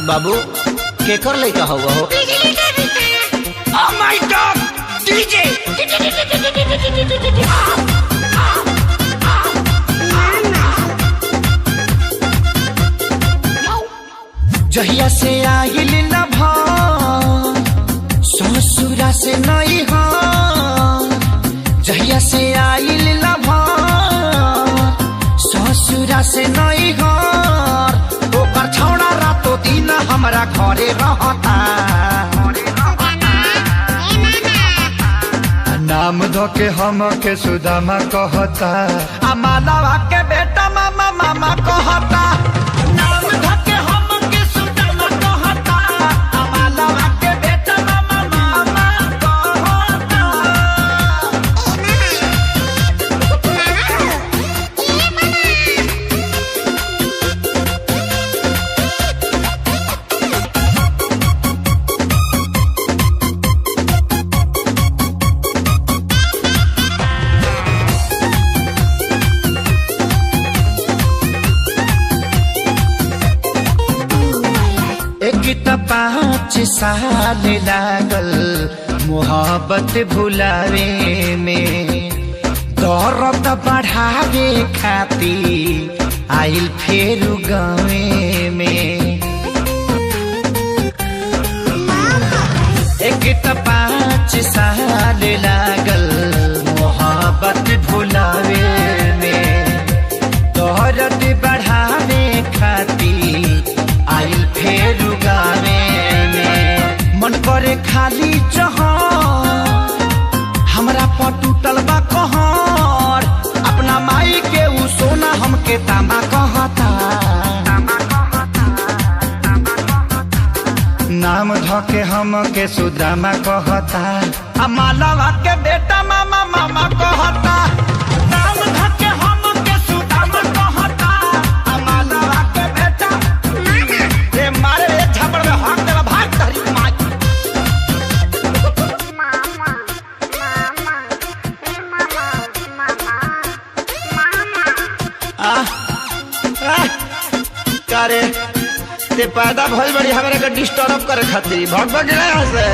बाबू केकर लइका हुआ हो? Oh my God! DJ! जहिया से आइल न ससुरा से नहीं हो, जहिया से आइल न ससुरा से नहीं हो, ओकर छौड़ा रातो दिन हमरा घरे रहता। नाम धोके हम के सुदामा कहता, मालावा के बेटा मामा मामा कहता। नाम धोके हम के सुदामा कहता, मालावा के बेटा मामा मामा कहता। एक 5 साल लागल मोहब्बत भुलावे में, दर्द बढ़ावे खाती आइल फेर गावे में। एक 5 साल लागल मोहब्बत भुलावे में, दर्द बढ़ावे खाती आइल फेर गावे में। मन करे खाली जहर हमरा पर टूटल बा कहर, अपना माई के उ सोना हमके तामा कहता। नाम धोके हम के सुदामा कहता, मालावा के बेटा मामा मामा कहता। नाम धोके हम के सुदामा कहता, मालावा के बेटा रे मारे रे झपड़ में हाथ देला भाग तहरी माई। करे ते पैदा भइल बड़ी हमरा के डिस्टर्ब करे खातिर भग भग गया यहाँ से।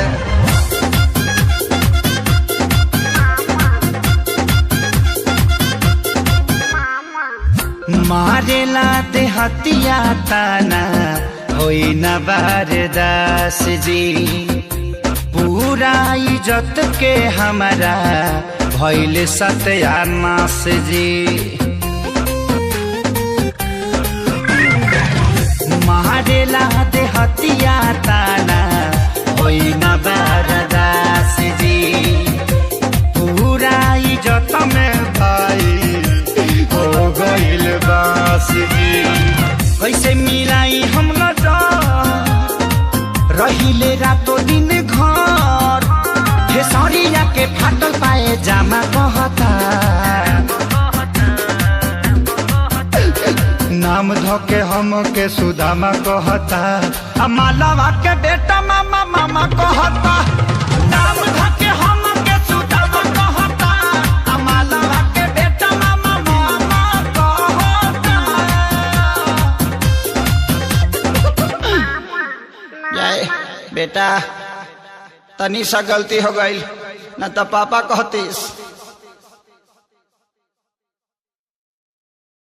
मारेला ते हतिया ताना होई न बारदास जी, पूरा इज्जत के हमारा भइल सत्यानाश जी। मारेला ते हतिया ताना होई न बारदास जी, पूरा इज्जत में भाई हो गइल बास जी। कैसे मिलाई हम न रहिले रातो दिन घर, खेसरिया के फाटल पाए जामा कहता। नाम धोके हम के सुदामा कहता, मालावा के बेटा मामा मामा कहता। नाम धोके हम के सुदामा कहता, मालावा के बेटा मामा मामा कहता। जाए बेटा तनी सा गलती हो गई न तो पापा कहतीस।